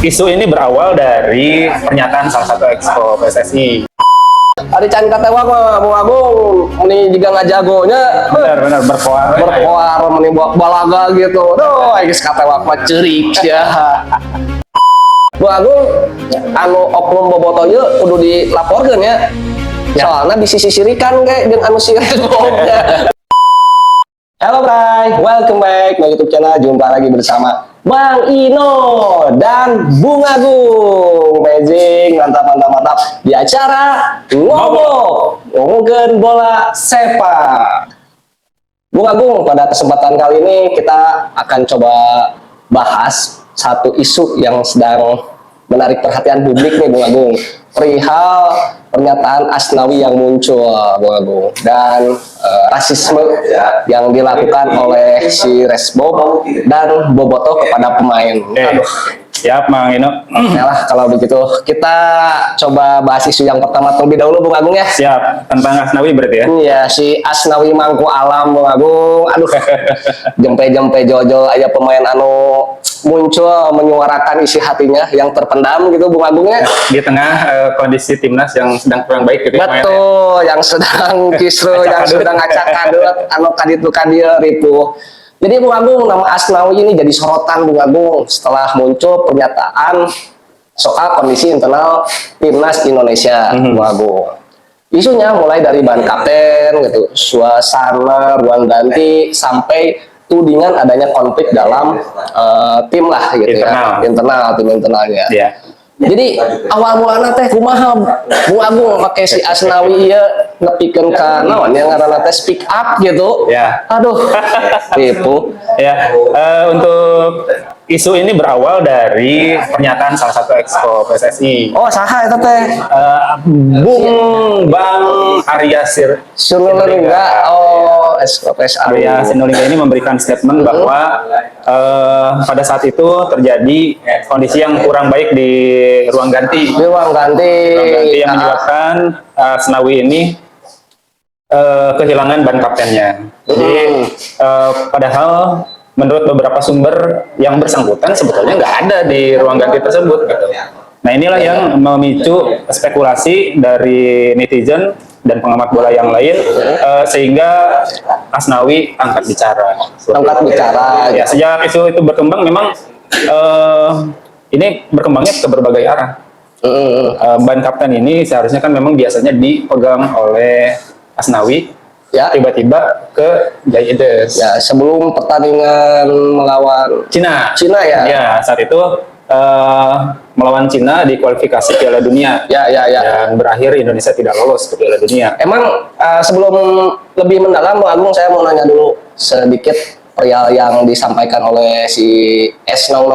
Isu ini berawal dari pernyataan salah satu exco PSSI. Ari can katewak mah Bung Agung meni juga ngajagonya Benar berkoar meni balaga gitu. Duh, geus katewak mah ceurik sia. Bung Agung anu oknum bobotoh ieu kudu dilaporkeun ya. Soalnya disisirikan ge jeung anu sirebognya. Halo Bray, welcome back ke YouTube channel. Jumpa lagi bersama Bang Ino dan Bung Agung. Amazing, mantap di acara ngomongin bola sepak. Bung Agung, pada kesempatan kali ini kita akan coba bahas satu isu yang sedang menarik perhatian publik nih Bung Agung. Perihal pernyataan Asnawi yang muncul Bung Agung dan rasisme yang dilakukan oleh si Resbob dan Bobotoh kepada pemain. Aduh. Siap, Mang Ino. Yalah, kalau begitu kita coba bahas isu yang pertama terlebih dahulu Bung Agung ya. Siap, tentang Asnawi berarti ya? Iya, si Asnawi Mangku Alam Bung Agung. Aduh, jempe jojo aja pemain anu muncul menyuarakan isi hatinya yang terpendam gitu Bung Agung ya. Di tengah kondisi timnas yang sedang kurang baik gitu. Betul, yang sedang kisru, yang sedang acak kadut, anu kaditu kadir ripuh. Jadi Bung Agung, nama Asnawi ini jadi sorotan Bung Agung setelah muncul pernyataan soal kondisi internal timnas Indonesia Bung Agung. Isunya mulai dari ban kapten gitu, suasana ruang ganti sampai tudingan adanya konflik dalam tim lah gitu internal tim internalnya. Yeah. Jadi awal mulanya teh kumaha Bung Agung pakai si Asnawi ieu nepikeun ka naon yang ngaranna teh speak up gitu. Ya. Aduh. Tipu. Ya, untuk isu ini berawal dari pernyataan salah satu exco PSSI. Oh, saha eta teh? Bang Arya Sinulinga. Oh, SKPS Arya Sinulinga ini memberikan statement bahwa pada saat itu terjadi kondisi yang kurang baik di ruang ganti. Di ruang ganti Yang menyebabkan Asnawi ini kehilangan ban kaptennya. Jadi padahal menurut beberapa sumber yang bersangkutan sebetulnya nggak ada di ruang ganti tersebut. Gitu. Nah inilah yang memicu spekulasi dari netizen dan pengamat bola yang lain sehingga Asnawi angkat bicara. Angkat bicara. Ya sejak isu itu berkembang memang ini berkembangnya ke berbagai arah. Ban kapten ini seharusnya kan memang biasanya dipegang oleh Asnawi, ya tiba-tiba ke Jai Edes. Ya sebelum pertandingan melawan Cina ya. Ya saat itu melawan Cina di kualifikasi Piala Dunia. Ya. Dan berakhir Indonesia tidak lolos ke Piala Dunia. Emang sebelum lebih mendalam Bung Agung, saya mau nanya dulu sedikit perihal yang disampaikan oleh si Esko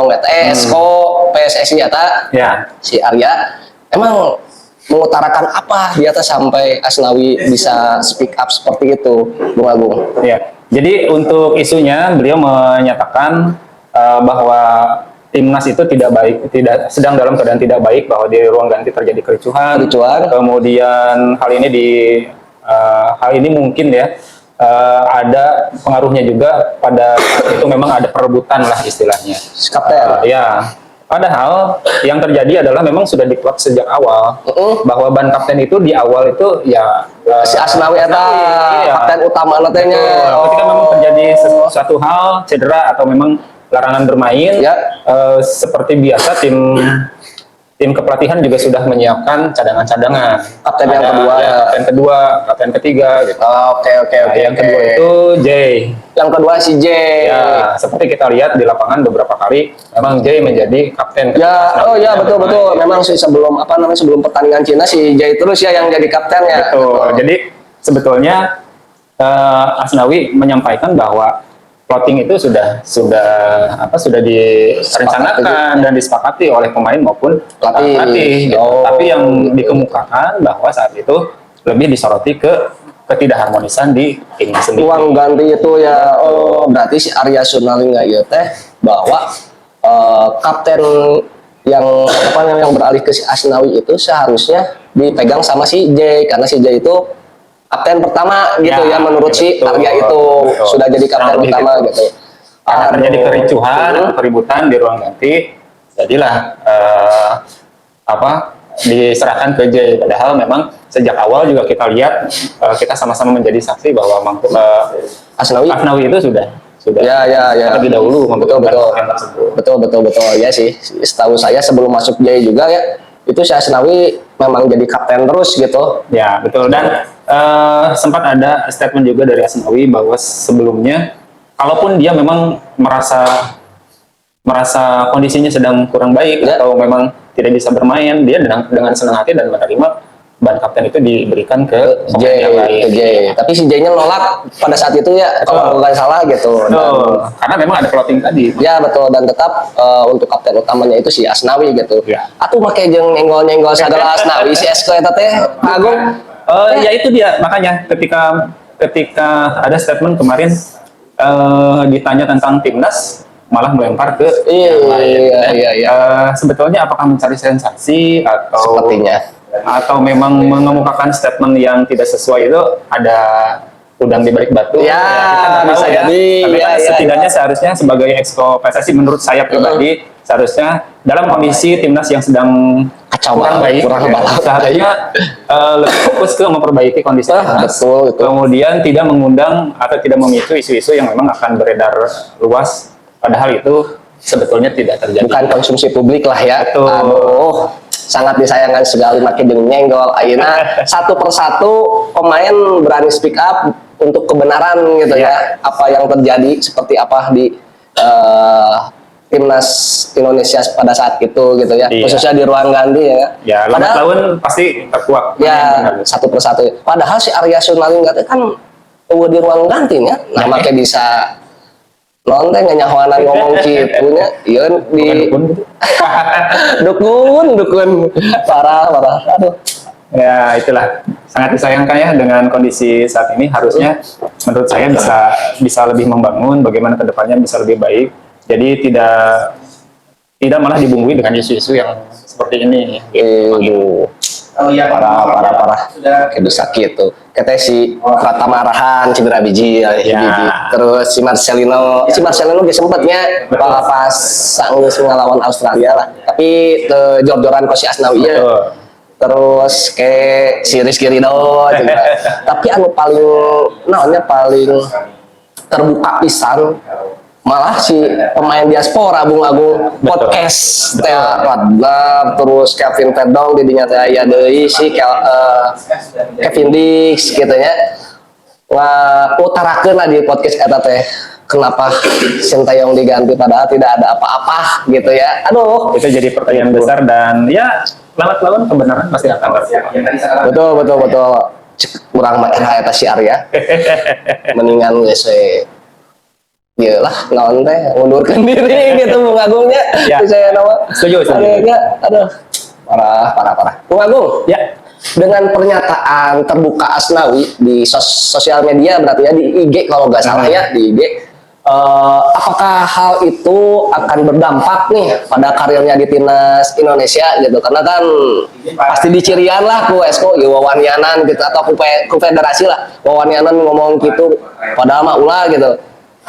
PSSI ya, si Arya. Emang mengutarakan apa di atas sampai Asnawi bisa speak up seperti itu, Bung Agung? Ya, jadi untuk isunya beliau menyatakan bahwa timnas itu tidak sedang dalam keadaan tidak baik, bahwa di ruang ganti terjadi kericuhan. Kemudian hal ini mungkin ya ada pengaruhnya juga pada saat itu memang ada perebutan lah istilahnya. Kapten. Ya. Padahal yang terjadi adalah memang sudah diplot sejak awal bahwa ban kapten itu di awal itu ya si Asnawi kapten utama nantinya. Ketika memang terjadi suatu hal cedera atau memang larangan bermain, seperti biasa tim kepelatihan juga sudah menyiapkan cadangan-cadangan. Kapten yang kedua, kapten kedua, kapten ketiga gitu. Oke. Yang kedua itu J. Yang kedua si J. Ya, seperti kita lihat di lapangan beberapa kali, memang J menjadi kapten. Ya, betul. Memang sih sebelum pertandingan Cina si J terus ya yang jadi kapten ya. Betul. Jadi sebetulnya Asnawi menyampakan bahwa plotting itu sudah direncanakan dan disepakati oleh pemain maupun pelatih. Gitu. Tapi yang dikemukakan bahwa saat itu lebih disoroti ke ketidakharmonisan di tim sendiri. Ruang ganti itu ya, berarti si Arya Sinulinga ya teh bahwa kapten yang beralih ke si Asnawi itu seharusnya dipegang sama si J, karena si J itu kapten pertama gitu ya menurut si Arya itu sudah jadi kapten utama gitu. Karena terjadi kericuhan, keributan di ruang ganti, jadilah diserahkan ke J. Padahal memang sejak awal juga kita lihat kita sama-sama menjadi saksi bahwa Asnawi itu sudah ya lebih dahulu membutuhkan konten tersebut. Betul ya sih. Setahu saya sebelum masuk J juga ya, itu si Asnawi memang jadi kapten terus gitu. Ya betul, dan sempat ada statement juga dari Asnawi bahwa sebelumnya kalaupun dia memang merasa kondisinya sedang kurang baik atau memang tidak bisa bermain, dia dengan senang hati dan menerima ban kapten itu diberikan ke J. Tapi si J-nya nolak pada saat itu ya, kalau nggak salah gitu. Karena memang ada plotting tadi. Ya betul, dan tetap untuk kapten utamanya itu si Asnawi gitu. Ya. Atuh make jeung nyenggol segala Asnawi si Esko eta teh Agung. Ya itu dia, makanya ketika ada statement kemarin ditanya tentang timnas, malah melempar ke yang lain. Iya. Sebetulnya apakah mencari sensasi atau Sepertinya. atau memang mengemukakan statement yang tidak sesuai, itu ada udang di balik batu. Ya, kita nggak bisa tahu ya. jadi. Tapi kan Ya. setidaknya seharusnya sebagai exco PSSI menurut saya pribadi seharusnya dalam kondisi timnas yang sedang Kacau kurang baik, kurang balap. seharusnya lebih fokus ke memperbaiki kondisi timnas. Betul. Kemudian tidak mengundang atau tidak memicu isu-isu yang memang akan beredar luas, padahal itu sebetulnya tidak terjadi. Bukan konsumsi publik lah ya. Betul. Aduh, sangat disayangkan sekali makin jeung nyenggol. Ayeuna satu persatu pemain berani speak up untuk kebenaran gitu ya. Apa yang terjadi, seperti apa di timnas Indonesia pada saat itu gitu ya. Iya. Khususnya di ruang ganti ya. Ya, lambat laun pasti terkuak. Ya, satu persatu. Padahal si Arya Sunalingga teh kan di ruang ganti ya. Nah, makanya bisa nonton nyahoanan ngomong citunya. Iya di dukun. Parah. Aduh. Ya, itulah sangat disayangkan ya dengan kondisi saat ini. Harusnya menurut saya bisa lebih membangun bagaimana kedepannya bisa lebih baik. Jadi tidak malah dibumbui dengan isu-isu yang seperti ini. Parah. Kayak sakit tuh. Katanya si Pratama Arahan cedera biji. Terus si Marcelino dia sempetnya pas sanggeus ngelawan Australia lah. Tapi jor-joran si Asnawi ya. Terus kayak si Rizky Ridho juga. Tapi anu paling terbuka pisan malah si pemain diaspora Bung Agung podcast teh Radnar, terus Kevin Pedong didinya teh aya deui si Kevin Dix gitu nya ngutarakeun lah di podcast eta teh kenapa Sintayong diganti padahal tidak ada apa-apa gitu ya. Aduh, Itu jadi pertanyaan besar dan ya lambat laun kebenaran pasti akan terkuak. betul. Cek urang mah eta si Arya. Mendingan geus we iyalah naon teh ngundurkeun diri gitu Bung Agungnya. Ya. Saya nama Setuju. Aduh. Parah. Bung Agung. Ya. Dengan pernyataan terbuka Asnawi di sosial media berarti ya di IG kalau nggak salah ya di IG. Apakah hal itu akan berdampak nih pada karirnya di timnas Indonesia gitu? Karena kan pasti dicirian lah ku Esko, ya wawanyanan gitu atau ku federasi lah wawanyanan ngomong gitu. Padahal mah ulah gitu.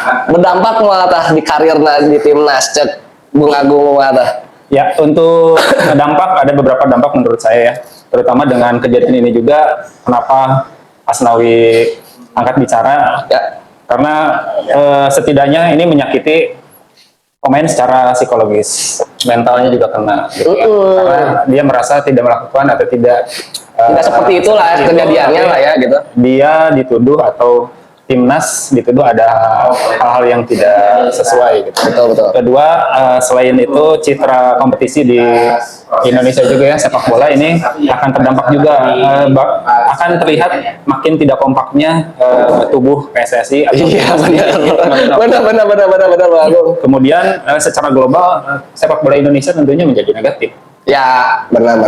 Berdampak malah di karirnya di timnas cek Bung Agung malah. Ya, untuk dampak ada beberapa dampak menurut saya ya. Terutama dengan kejadian ini juga kenapa Asnawi angkat bicara ya. Karena setidaknya ini menyakiti pemain secara psikologis, mentalnya juga kena. Gitu, kan. Karena dia merasa tidak melakukan atau tidak seperti itulah kejadiannya lah ya gitu. Dia dituduh atau timnas dituduh ada hal-hal yang tidak sesuai gitu. Betul. Kedua, selain itu citra kompetisi di Indonesia juga ya sepak bola ini akan terdampak juga, akan terlihat makin tidak kompaknya tubuh PSSI. Iya benar. Kemudian secara global sepak bola Indonesia tentunya menjadi negatif. Ya benar.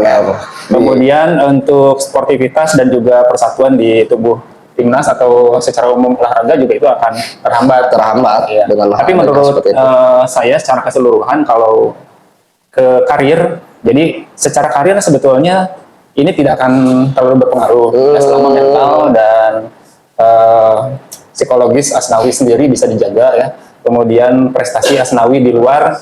Kemudian untuk sportivitas dan juga persatuan di tubuh timnas atau secara umum olahraga juga itu akan terhambat ya. Tapi menurut saya secara keseluruhan kalau ke karir, jadi secara karir sebetulnya ini tidak akan terlalu berpengaruh selama mental dan psikologis Asnawi sendiri bisa dijaga ya. Kemudian prestasi Asnawi di luar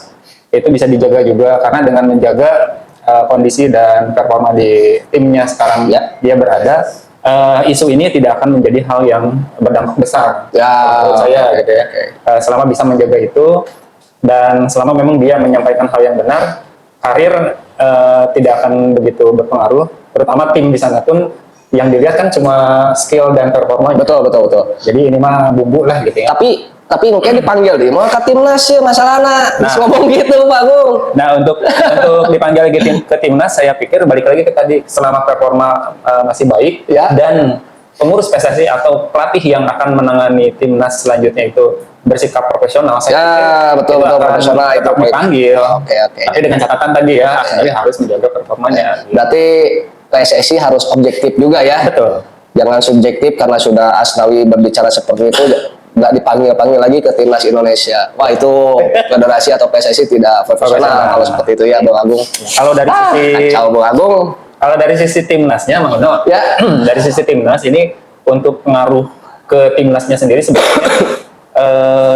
itu bisa dijaga juga karena dengan menjaga kondisi dan performa di timnya sekarang dia berada, isu ini tidak akan menjadi hal yang berdampak besar menurut saya gitu ya. Selama bisa menjaga itu dan selama memang dia menyampaikan hal yang benar, karir tidak akan begitu berpengaruh, terutama tim di sana pun yang dilihat kan cuma skill dan performa. Betul. Jadi ini mah bumbu lah gitu ya. Tapi mungkin dipanggil deh, mau ke timnas ya masalahnya, ngomong gitu Pak Agung. Nah untuk dipanggil ke timnas, saya pikir balik lagi ke tadi, selama performa masih baik dan pengurus PSSI atau pelatih yang akan menangani timnas selanjutnya itu bersikap profesional, saya pikir betul profesional itu dipanggil. Oke. Tapi dengan catatan tadi ya, Asnawi harus menjaga performanya. Berarti PSSI harus objektif juga ya. Betul. Jangan subjektif karena sudah Asnawi berbicara seperti itu, nggak dipanggil lagi ke timnas Indonesia. Wah itu federasi atau PSSI tidak profesional kalau seperti itu ya Bang Agung. Kalau dari sisi kacau Bang Agung. Kalau dari sisi timnasnya, Bang Uno, dari sisi timnas ini untuk pengaruh ke timnasnya sendiri sebenarnya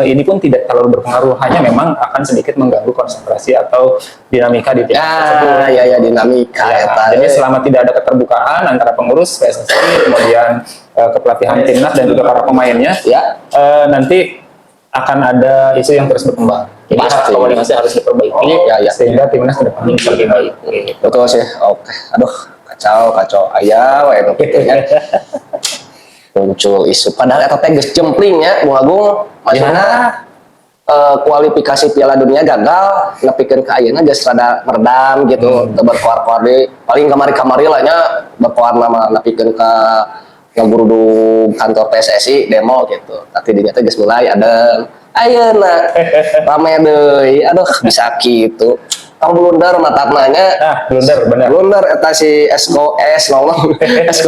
ini pun tidak terlalu berpengaruh, hanya memang akan sedikit mengganggu konsentrasi atau dinamika di tim tersebut. Ya dinamika. Jadi selama tidak ada keterbukaan antara pengurus PSSI, kemudian kepelatihan timnas dan juga para pemainnya, nanti akan ada isu yang terus berkembang. Jadi komunikasi harus diperbaiki sehingga timnas ke depannya bisa lebih baik. Betul sih. Oke. Aduh, kacau. Ayah, gitu ya. Muncul isu padahal eta teh geus jempling ya Bung Agung, maksudna kualifikasi Piala Dunia gagal, nepikeun ka ayeuna geus rada meredam gitu, teu berkoar-koar deui. Paling kamari-kamari lah nya berkoar nama nepikeun ka ngagurudug kantor PSSI demo gitu. Tapi dinya teh geus mulai adem. Ayeuna rame deui. Aduh bisa kitu. Tong blunder matapnanya. Blunder bener. Blunder eta si Esko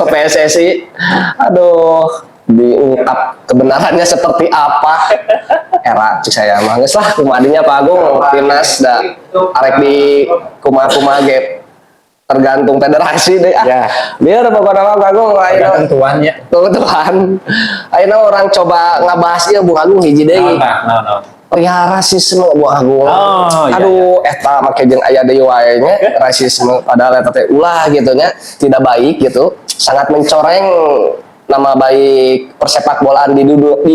PSSI. Aduh, diungkap kebenarannya seperti apa. Era cik saya mah geus lah kumadinya Pak Agung timnas da arek di kumaha ge tergantung federasi deh. Biar pokoknya Pak Agung tergantung tuannya. Tuan. Ayeuna orang coba ngabahas ieu Bung Agung hiji deui. Perihal rasisme Bung Agung. Aduh, eta make jeung aya deui wae nya rasisme padahal eta teh ulah gitu nya, tidak baik gitu. Sangat mencoreng nama baik persepak bolaan di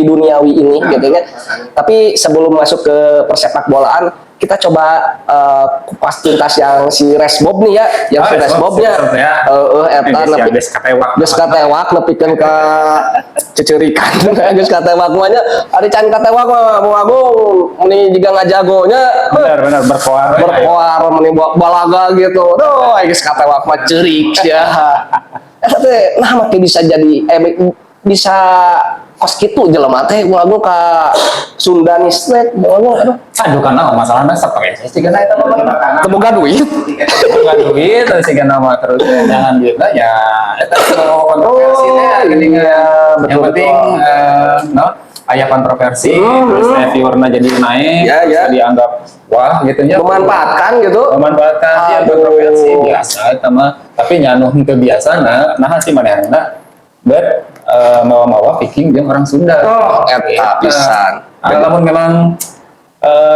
duniawi ini gitu ya. Tapi sebelum masuk ke persepak bolaan, kita coba kupas tuntas yang si Resbob nih ya, yang si Resbobnya eta geus katewak nepikeun ka cecerikan geus katewak mah nya ari can katewak mah Bung Agung meni jiga ngajagonya benar berkoar meni balaga gitu. Aduh geus katewak mah ceurik ya. Eta teh nah make bisa jadi bisa kos kitu jelema teh Bung ka Sundanis teh aduh karena masalahna stres sih kana eta mah temuga duit terus sih kana mah terus jangan gitu ya eta kontroversi teh yang penting aya kontroversi terus viewerna jadi naik terus dianggap wah gitu nya memanfaatkan ya kontroversi biasa eta mah tapi nyanuh kebiasaan nah sih manehna mawa Viking jeung orang Sunda. Eta pisan. Namun memang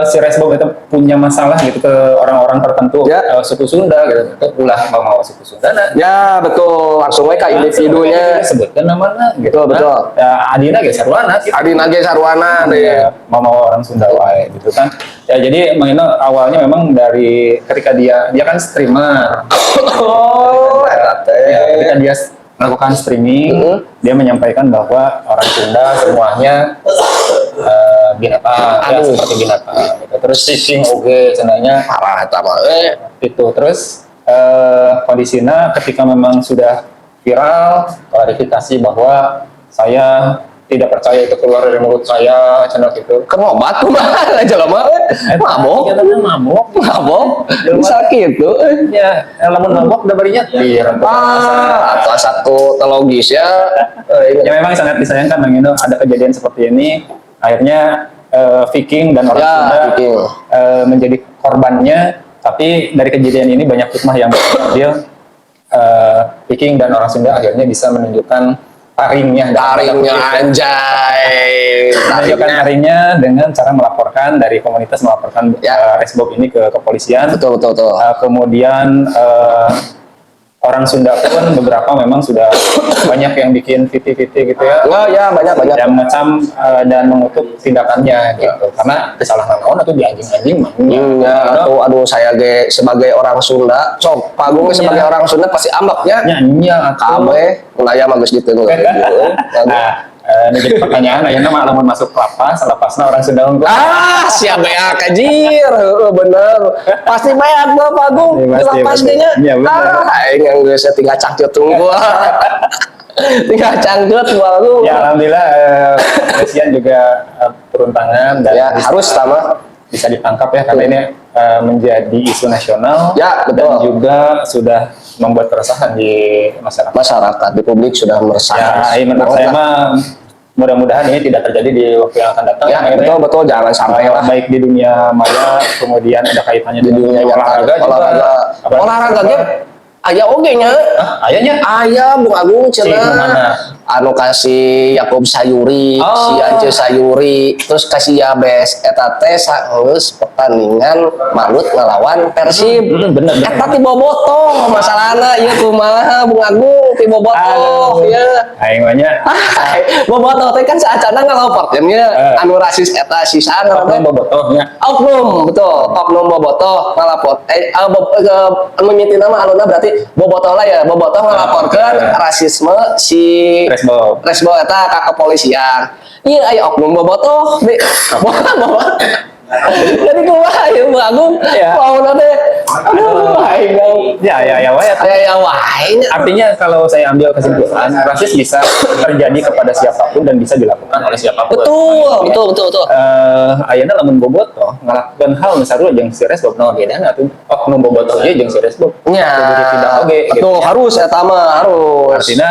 si Resbob itu punya masalah gitu ke orang-orang tertentu suku Sunda gitu. Ulah mawa suku Sunda. Ya betul, langsung we ka individunya sebutkan namanya gitu. Betul. Ya Adina ge sarwana gitu. Adina ge sarwana deh. Mawa orang Sunda wae gitu kan. Ya jadi mengenal awalnya memang dari ketika dia kan streamer. Ketika dia melakukan streaming, dia menyampaikan bahwa orang Sunda semuanya binatang, seperti binatang. Gitu. Terus sising oge cenanya parah eta mah itu. Terus kondisinya ketika memang sudah viral, klarifikasi bahwa saya tidak percaya itu keluar dari mulut saya, channel itu. Kan obat kumaha jelema mabok. Bisa gitu. Ya, lamun mabok udah bari nyetir. Atau satu telogis ya. Ya memang sangat disayangkan Bang Indo ada kejadian seperti ini. Akhirnya Viking dan orang Sunda menjadi korbannya. Tapi dari kejadian ini banyak hikmah yang diambil. Viking dan orang Sunda akhirnya bisa menunjukkan taringnya anjay. menunjukkan taringnya dengan cara melaporkan dari komunitas melaporkan Resbob ini ke kepolisian. Betul. Kemudian orang Sunda pun beberapa memang sudah banyak yang bikin VT gitu ya. Oh ya, banyak. Yang mengecam dan mengutuk tindakannya gitu. Karena kesalahan naon atau dianjing-anjing mah. Aduh saya sebagai orang Sunda, sok Pagung sebagai orang Sunda pasti ambeknya. Nya Kabeh mulaya bagus gitu. Ini jadi pertanyaan, ayeuna mah lamun masuk lapas orang Sunda unggul. Siapa yang kajir? Bener. Pasti banyak gua Pagung. Pastinya. Iya bener. Aing yang geus tinggal cangcut tunggu. Tinggal cangcut Pagung. Ya alhamdulillah kepolisian juga turun tangan dan ya harus sama bisa ditangkap ya karena ini menjadi isu nasional. Ya, betul. Dan juga sudah membuat keresahan di masyarakat di publik sudah meresah. Ya, menurut saya mah mudah-mudahan ini tidak terjadi di waktu yang akan datang. Ya, betul jangan sampai lah. Baik di dunia maya, kemudian ada kaitannya di dunia olahraga juga. Olahraga aya oge nya. Ayahnya? Aya Bung Agung cenah. Anu kasih Yakob Sayuri, si Ance Sayuri, terus kasih Yabes eta teh saeus pertandingan Malut ngelawan Persib. Bener. Eta ti bobotoh masalahna ieu kumaha Bung Agung ti bobotoh ya. Aing mah nya. Bobotoh teh kan saacana ngalaporkeun nya anu rasis eta sisan oknum bobotohnya. Oknum betul, oknum bobotoh ngalapor anu nyiti nama aluna berarti bobotoh lah ya, bobotoh ngalaporkeun rasisme si Resbo eta ka kepolisian. Iya aya oknum bobotoh di jadi kumaha ya Bung Agung lawan teh aduh aing ya wae artinya kalau saya ambil kesimpulan rasis bisa terjadi kepada siapapun dan bisa dilakukan oleh siapapun. Betul. Ayeuna lamun bobotoh ngalakukeun hal misalnya jeung si Resbob naon bedana atuh oknum bobotoh ieu jeung si Resbob. Nya betul harus eta mah harus. Artinya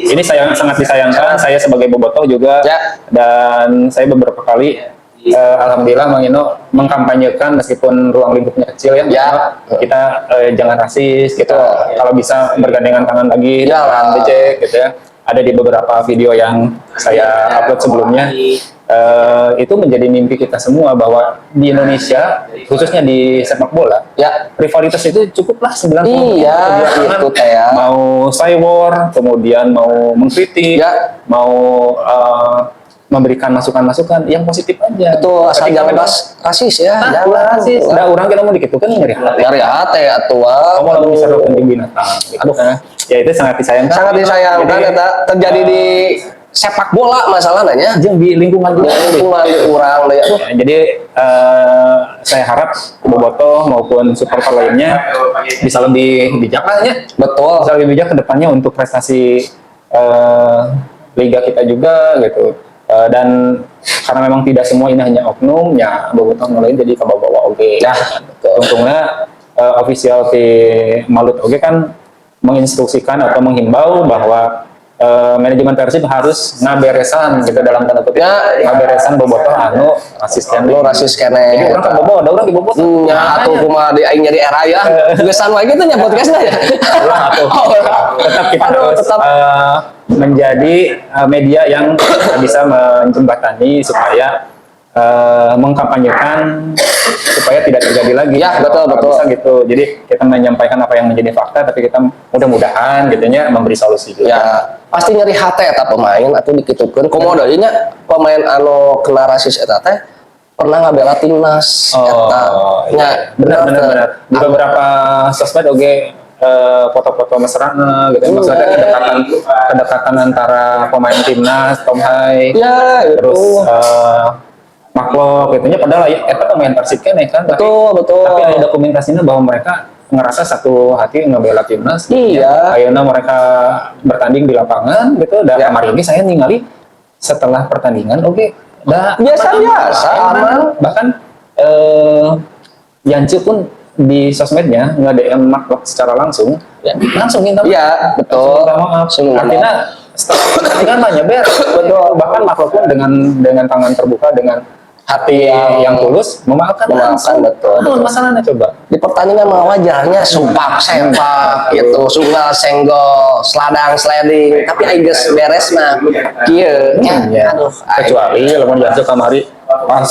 ini sangat disayangkan saya sebagai bobotoh juga dan saya beberapa kali alhamdulillah Mang Ino mengkampanyekan meskipun ruang lingkupnya kecil ya. Kita jangan rasis gitu. Kalau bisa bergandengan tangan lagi dengan becek gitu ya. Ada di beberapa video yang saya upload sebelumnya. Itu menjadi mimpi kita semua bahwa di Indonesia khususnya di sepak bola rivalitas itu cukuplah 90 itu kayak mau cywar kemudian mau mengkritik mau memberikan masukan-masukan yang positif aja. Itu asal jangan rasis ya. Jangan rasis. Udah orang kita mau dikit kan nyari hati atua. Kamu lalu bisa penting binatang. Aduh, ya itu sangat disayangkan. Sangat disayangkan terjadi di sepak bola masalahnya. Jeung di lingkungan orang ya. Jadi saya harap bobotoh maupun supporter lainnya bisa lebih bijak lah ya. Betul. Bisa lebih bijak ke depannya untuk prestasi liga kita juga gitu. Dan karena memang tidak semua ini hanya oknum ya bobotoh lain jadi kabawa oge. Untungnya official di Malut oge kan menginstruksikan atau menghimbau bahwa manajemen Persib harus ngaberesan gitu dalam tanda kutip ngaberesan bobotoh anu rasis kene. Jadi orang kan bobotoh, ada orang di bobotoh. Nya atuh kumaha di aing jadi era ya. Gesan wae gitu nya podcastna ya. Tetap kita harus menjadi media yang bisa menjembatani supaya mengkampanyekan supaya tidak terjadi lagi. Ya, betul. Bisa gitu. Jadi kita menyampaikan apa yang menjadi fakta, tapi kita mudah-mudahan gitunya memberi solusi juga. Ya, pasti nyeri hati eta pemain atau dikitukeun. Komodo ieu nya pemain anu kena rasis eta teh pernah ngabela timnas eta. Nya benar. Di beberapa sosmed oge foto-foto mesra gitu. Maksudnya kedekatan antara pemain timnas Tom Hai terus Maklok gitu nya padahal eta pemain Persib keneh kan. Betul. Tapi ada dokumentasinya bahwa mereka ngerasa satu hati ngebela timnas. Ayeuna mereka bertanding di lapangan gitu dan kemarin ini saya ningali setelah pertandingan biasa aman. Bahkan Yance pun di sosmednya nge-DM Maklok secara langsung minta maaf. Betul. Artinya setelah pertandingan banyak betul. Bahkan Maklok pun dengan tangan terbuka dengan hati yang tulus memaafkan betul. masalahnya coba Di pertandingan mah wajarnya supak sepak gitu, sungal senggol, seladang sliding, tapi I guess beres mah kieu nya. Aduh, kecuali lamun biasa kamari pas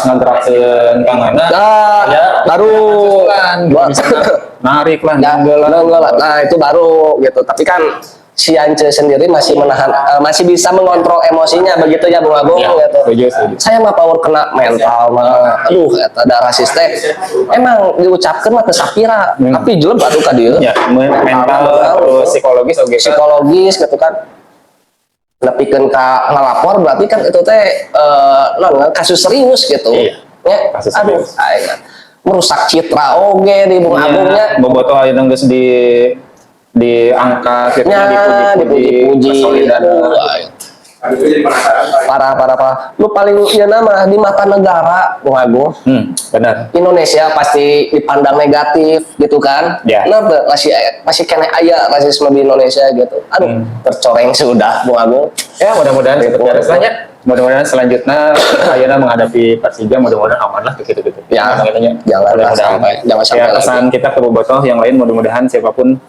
nganterakeun tanganna baru narik lah nah itu baru gitu. Tapi kan si Ance sendiri masih menahan, masih bisa mengontrol emosinya begitu ya Bung Agung gitu. Setuju. Saya mah power kena mental mah, aduh eta darah sistem emang diucapkan mah teu sapira, tapi jelem aduh ka dieu. Ya, mental terus psikologis gitu kan. Nepikeun ka ngalapor berarti kan itu teh kasus serius gitu. Ya, kasus aduh, serius. Merusak citra oge di Bung Agungnya. Bobotoh aya geus diangkat gitu, dipuji. Parah. Lu paling ya nama di mata negara, Bung Agung. Benar. Indonesia pasti dipandang negatif gitu kan. Ya. Kenapa masih kena aya rasisme di Indonesia gitu. Aduh, tercoreng sudah Bung Agung. Ya mudah-mudahan mudah-mudahan selanjutnya ayeuna menghadapi Persija mudah-mudahan aman lah gitu. Ya, jangan sampai ya, pesan kita ke bobotoh yang lain mudah-mudahan siapapun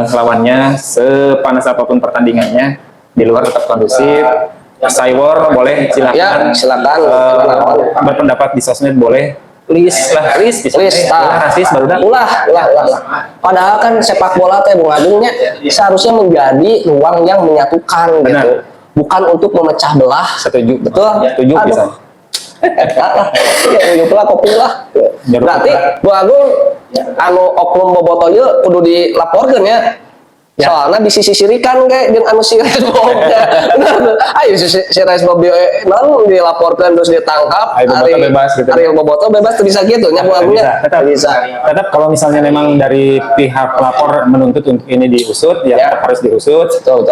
lawannya sepanas apapun pertandingannya di luar tetap kondusif. Cywar boleh silakan. Ya, silakan. Berpendapat di sosmed boleh. Please rasis baru ulah. Padahal kan sepak bola teh Bung Agungnya seharusnya menjadi ruang yang menyatukan gitu. Bukan untuk memecah belah. Setuju. Betul. Setuju bisa. Ya pula kopi lah. Berarti Bung Agung oknum bobotoh ieu kudu dilaporkeun ya. Soalnya disisirikan kayak jeung anu si Resbob. Ayo si Resbob non dilaporkan terus ditangkap. Ari bebas gitu. Ari bobotoh bebas tuh bisa gitu nya Bung Agungnya. Tetap kalau misalnya memang dari pihak pelapor menuntut untuk ini diusut ya tetap harus diusut. Betul.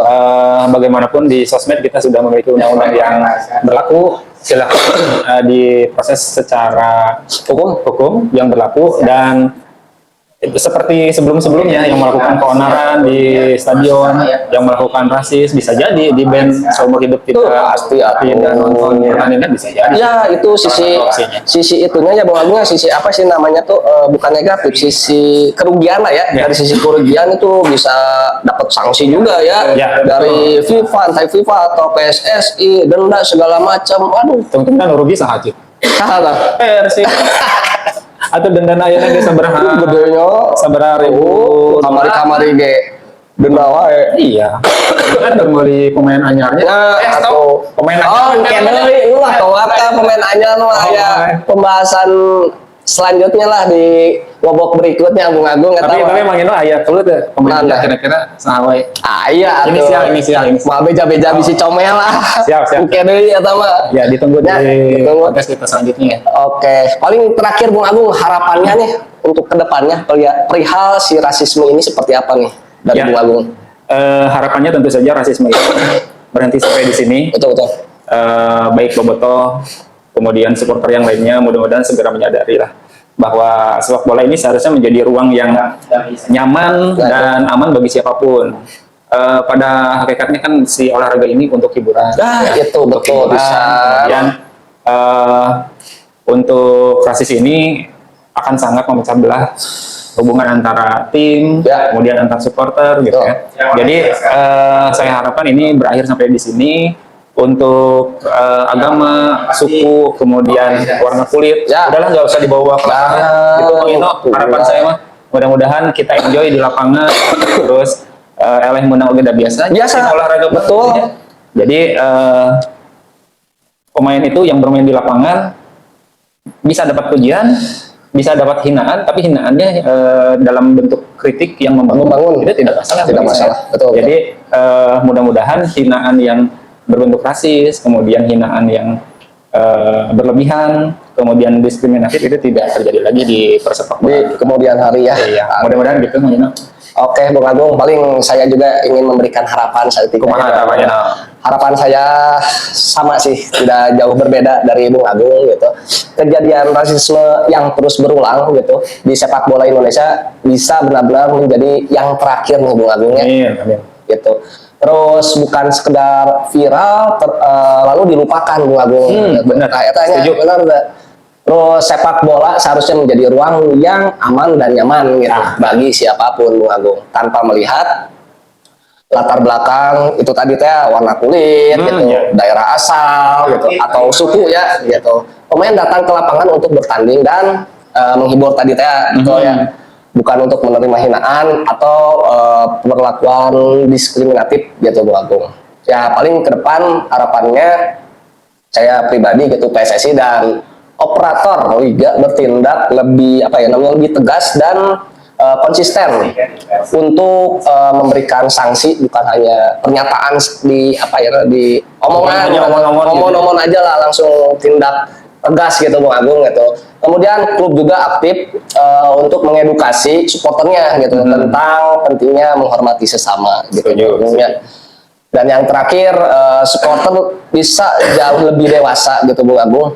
Bagaimanapun di sosmed kita sudah memiliki undang-undang yang berlaku. Silakan diproses secara hukum yang berlaku dan itu seperti sebelum-sebelumnya yang melakukan keonaran di stadion, yang melakukan rasis bisa jadi di band seumur hidup kita pasti tidak nonton pertandingan bisa jadi. Ya itu sisi itunya ya Bang Agung, sisi apa sih namanya tuh bukan negatif, sisi kerugian lah ya. Dari sisi kerugian itu bisa dapat sanksi juga ya, dari FIFA, entah FIFA atau PSSI, denda segala macam. Waduh, tentunya rugi sahajit. Persib atau denda ayeuna ge sabaraha? Gedenya sabaraha ribu kamari ge denda wae. Iya. Kan beli pemain anyarnya. Pemain anyar. Keneuy ulah tawaka pemain anyar mah aya pembahasan selanjutnya lah di wobok berikutnya Bung Agung. Tapi emang itu aya kelut pemain kira-kira saha wae. Iya atuh. Inisial. Mah beja-beja bisi comel lah. Siap. Oke deui eta mah. Ya ditunggu di podcast kita selanjutnya ya. Oke, paling terakhir Bung Agung harapannya nih untuk kedepannya perihal si rasisme ini seperti apa nih dari Bung Agung? Harapannya tentu saja rasisme itu berhenti sampai di sini. Betul. Baik bobotoh kemudian supporter yang lainnya mudah-mudahan segera menyadari lah bahwa sepak bola ini seharusnya menjadi ruang yang nyaman dan aman bagi siapapun. Pada hakikatnya kan si olahraga ini untuk hiburan. Itu betul bisa. Kemudian untuk rasis ini akan sangat memecah belah hubungan antara tim, kemudian antar supporter gitu ya. Jadi saya harapkan ini berakhir sampai di sini. Untuk agama, suku, kemudian warna kulit, udahlah nggak usah dibawa ke itu harapan saya mah. Mudah-mudahan kita enjoy di lapangan, terus eleh menang udah biasa olahraga betul. Jadi pemain itu yang bermain di lapangan bisa dapat pujian, bisa dapat hinaan, tapi hinaannya dalam bentuk kritik yang membangun itu tidak masalah. Betul. Jadi mudah-mudahan hinaan yang berbentuk rasis, kemudian hinaan yang berlebihan, kemudian diskriminatif itu tidak terjadi lagi di persepak bola di kemudian hari ya. Mudah-mudahan gitu. Oke, Bung Agung, paling saya juga ingin memberikan harapan saat itu. Harapan saya sama sih, tidak jauh berbeda dari Bung Agung gitu. Kejadian rasisme yang terus berulang gitu di sepak bola Indonesia bisa benar-benar menjadi yang terakhir nih Bung Agungnya. Amin. Gitu. terus bukan sekedar viral lalu dilupakan Bung Agung. Benar. Nah, tanya Setuju. benar nggak? Terus sepak bola seharusnya menjadi ruang yang aman dan nyaman gitu bagi siapapun Bung Agung, tanpa melihat latar belakang itu tadi teh warna kulit gitu, daerah asal gitu atau suku ya gitu. Pemain datang ke lapangan untuk bertanding dan menghibur tadi teh gitu ya. Bukan untuk menerima hinaan atau perlakuan diskriminatif gitu Bung Agung. Ya paling ke depan harapannya saya pribadi gitu PSSI dan operator liga bertindak lebih apa ya namanya lebih tegas dan konsisten untuk memberikan sanksi, bukan hanya pernyataan di apa ya di omongan omong-omong aja lah, langsung tindak tegas gitu Bung Agung gitu. Kemudian klub juga aktif untuk mengedukasi supporternya gitu tentang pentingnya menghormati sesama gitu ya. Dan yang terakhir supporter bisa jauh lebih dewasa gitu Bung Agung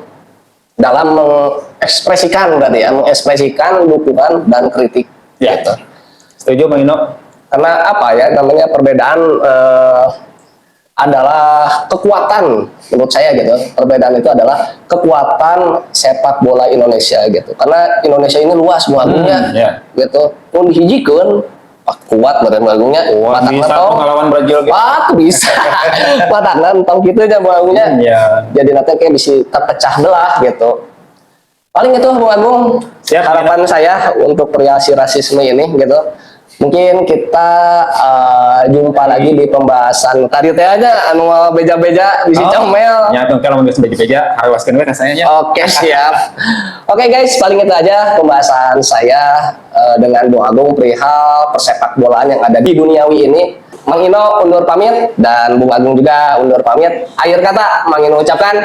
dalam mengekspresikan berarti ya, mengekspresikan dukungan dan kritik gitu. Setuju Bang Ino. Karena apa ya namanya perbedaan adalah kekuatan menurut saya gitu. Perbedaan itu adalah kekuatan sepak bola Indonesia gitu. Karena Indonesia ini luas Bung Agungnya gitu. Mun dihijikeun kuat badan Bung Agungnya. Bisa pengalaman Brazil gitu. Bisa. Matangna tong kitu nya Bung Agungnya. Jadi nanti kayak bisa terpecah belah gitu. Paling itu Bung Agung. Harapan saya untuk periasi rasisme ini gitu. Mungkin kita jumpa lagi di pembahasan tadi teh aja anu beja-beja bisi comel. Ya, kalau mau beja-beja haruskan we rasanya. Oke, siap. Oke guys, paling itu aja pembahasan saya dengan Bung Agung perihal persepak bolaan yang ada di duniawi ini. Mang Ino undur pamit dan Bung Agung juga undur pamit. Akhir kata Mang Ino ucapkan